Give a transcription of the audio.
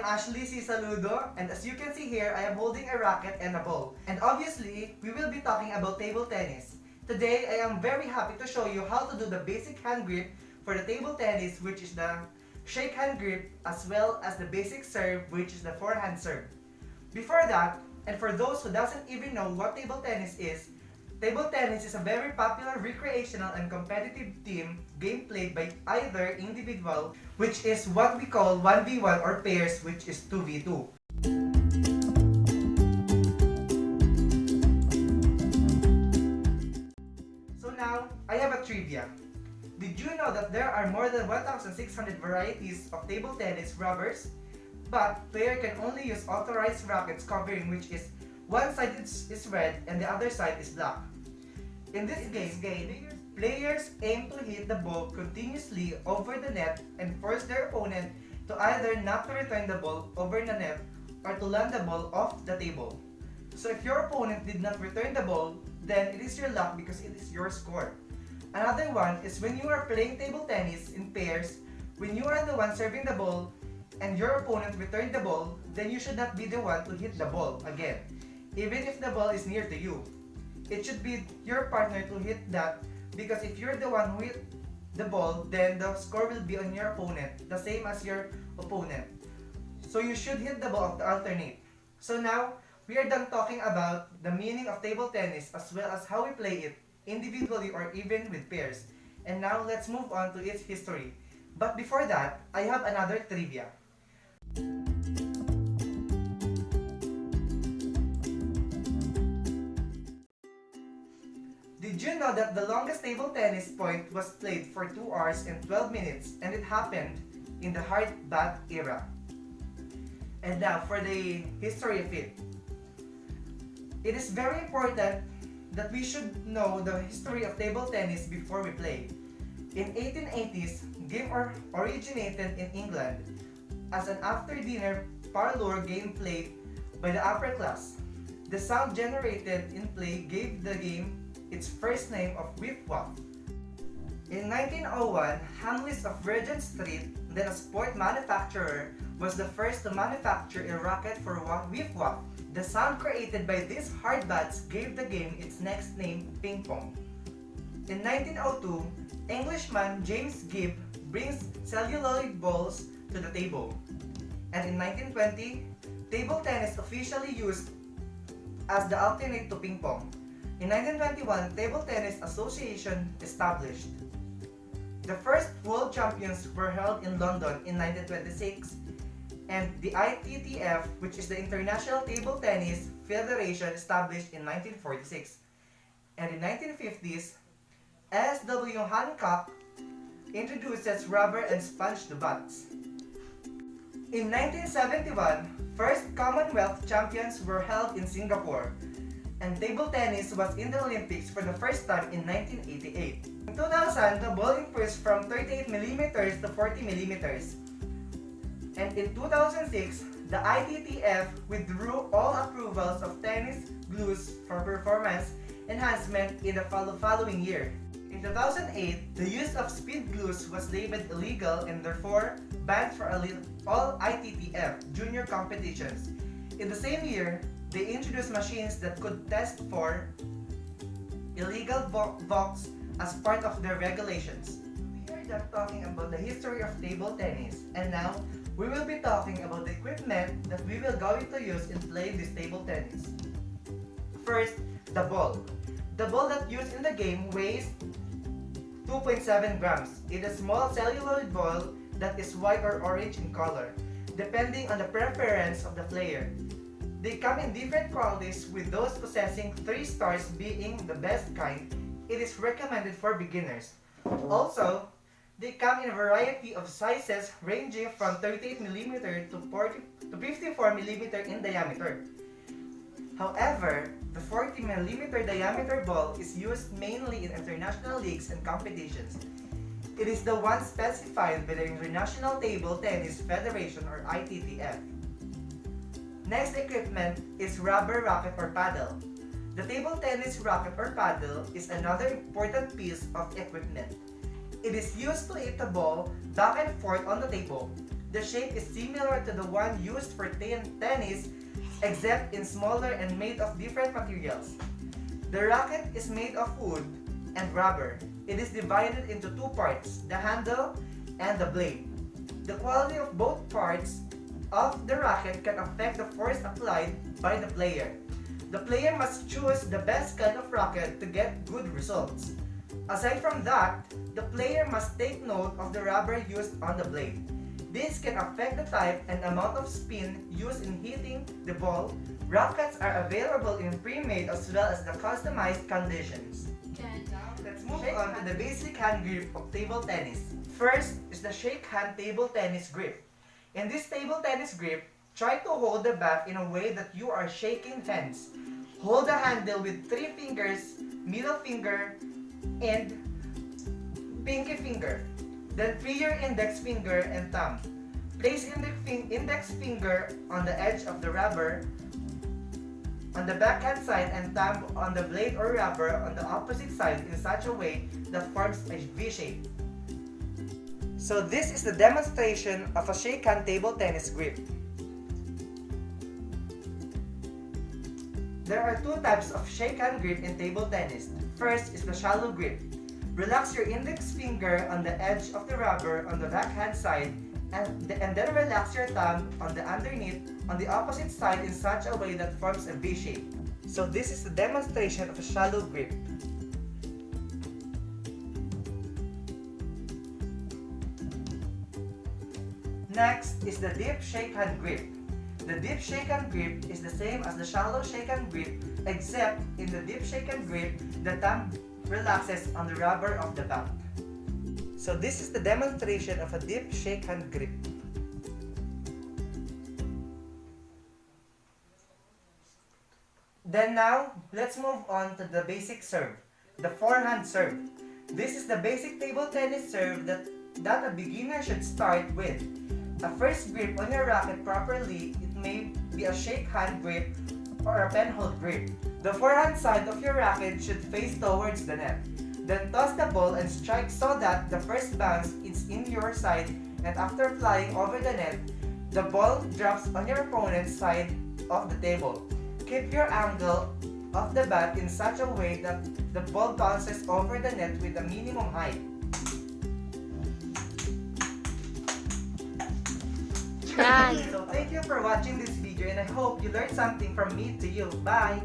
Ashley C. Saludo, and as you can see here, I am holding a racket and a ball. And obviously, we will be talking about table tennis. Today, I am very happy to show you how to do the basic hand grip for the table tennis, which is the shake hand grip, as well as the basic serve, which is the forehand serve. Before that, and for those who doesn't even know what table tennis is a very popular recreational and competitive team game played by either individual, which is what we call 1v1, or pairs, which is 2v2. So now, I have a trivia. Did you know that there are more than 1,600 varieties of table tennis rubbers? But player can only use authorized rackets covering which is one side is red and the other side is black. In this game, players aim to hit the ball continuously over the net and force their opponent to either not to return the ball over the net or to land the ball off the table. So if your opponent did not return the ball, then it is your luck because it is your score. Another one is when you are playing table tennis in pairs, when you are the one serving the ball and your opponent returned the ball, then you should not be the one to hit the ball again, even if the ball is near to you. It should be your partner to hit that, because if you're the one who hit the ball, then the score will be on your opponent, the same as your opponent. So you should hit the ball of the alternate. So now, we are done talking about the meaning of table tennis as well as how we play it, individually or even with pairs. And now let's move on to its history. But before that, I have another trivia. Did you know that the longest table tennis point was played for 2 hours and 12 minutes, and it happened in the hard bath era? And now for the history of it. It is very important that we should know the history of table tennis before we play. In 1880s, game originated in England as an after-dinner parlor game played by the upper class. The sound generated in play gave the game its first name of Whip-Wap. In 1901, Hamleys of Regent Street, then a sport manufacturer, was the first to manufacture a racket for Whip-Wap. The sound created by these hard bats gave the game its next name, ping pong. In 1902, Englishman James Gibb brings celluloid balls to the table. And in 1920, table tennis officially used as the alternate to ping pong. In 1921, Table Tennis Association established. The first World Champions were held in London in 1926, and the ITTF, which is the International Table Tennis Federation, established in 1946. And in 1950s, S.W. Hancock introduces rubber and sponge to bats. In 1971, first Commonwealth Champions were held in Singapore, and table tennis was in the Olympics for the first time in 1988. In 2000, the ball increased from 38mm to 40mm. And in 2006, the ITTF withdrew all approvals of tennis glues for performance enhancement in the following year. In 2008, the use of speed glues was labeled illegal and therefore banned for all ITTF junior competitions. In the same year, they introduced machines that could test for illegal vox as part of their regulations. We are done talking about the history of table tennis, and now we will be talking about the equipment that we will going to use in playing this table tennis. First, the ball. The ball that used in the game weighs 2.7 grams. It is a small celluloid ball that is white or orange in color, depending on the preference of the player. They come in different qualities, with those possessing 3 stars being the best kind. It is recommended for beginners. Also, they come in a variety of sizes ranging from 38mm to 54mm in diameter. However, the 40mm diameter ball is used mainly in international leagues and competitions. It is the one specified by the International Table Tennis Federation, or ITTF. Next equipment is rubber racket or paddle. The table tennis racket or paddle is another important piece of equipment. It is used to hit the ball back and forth on the table. the shape is similar to the one used for tennis, except in smaller and made of different materials. The racket is made of wood and rubber. It is divided into two parts, the handle and the blade. The quality of both parts of the racket can affect the force applied by the player. The player must choose the best kind of racket to get good results. Aside from that, the player must take note of the rubber used on the blade. This can affect the type and amount of spin used in hitting the ball. Rackets are available in pre-made as well as the customized conditions. Now, let's move on to the basic hand grip of table tennis. First is the shake hand table tennis grip. In this table tennis grip, try to hold the bat in a way that you are shaking hands. Hold the handle with 3 fingers, middle finger, and pinky finger. Then free your index finger and thumb. Place index finger on the edge of the rubber on the backhand side and thumb on the blade or rubber on the opposite side in such a way that forms a V shape. So this is the demonstration of a shake hand table tennis grip. There are two types of shake hand grip in table tennis. First is the shallow grip. Relax your index finger on the edge of the rubber on the backhand side and then relax your thumb on the underneath on the opposite side in such a way that forms a V shape. So this is the demonstration of a shallow grip. Next is the deep shake hand grip. The deep shake hand grip is the same as the shallow shake hand grip, except in the deep shake hand grip, the thumb relaxes on the rubber of the bat. So this is the demonstration of a deep shake hand grip. Then now, let's move on to the basic serve, the forehand serve. This is the basic table tennis serve that a beginner should start with. A first grip on your racket properly, it may be a shake hand grip or a penhold grip. The forehand side of your racket should face towards the net. Then toss the ball and strike so that the first bounce is in your side, and after flying over the net, the ball drops on your opponent's side of the table. Keep your angle of the bat in such a way that the ball bounces over the net with a minimum height. So thank you for watching this video and I hope you learned something from me to you. Bye!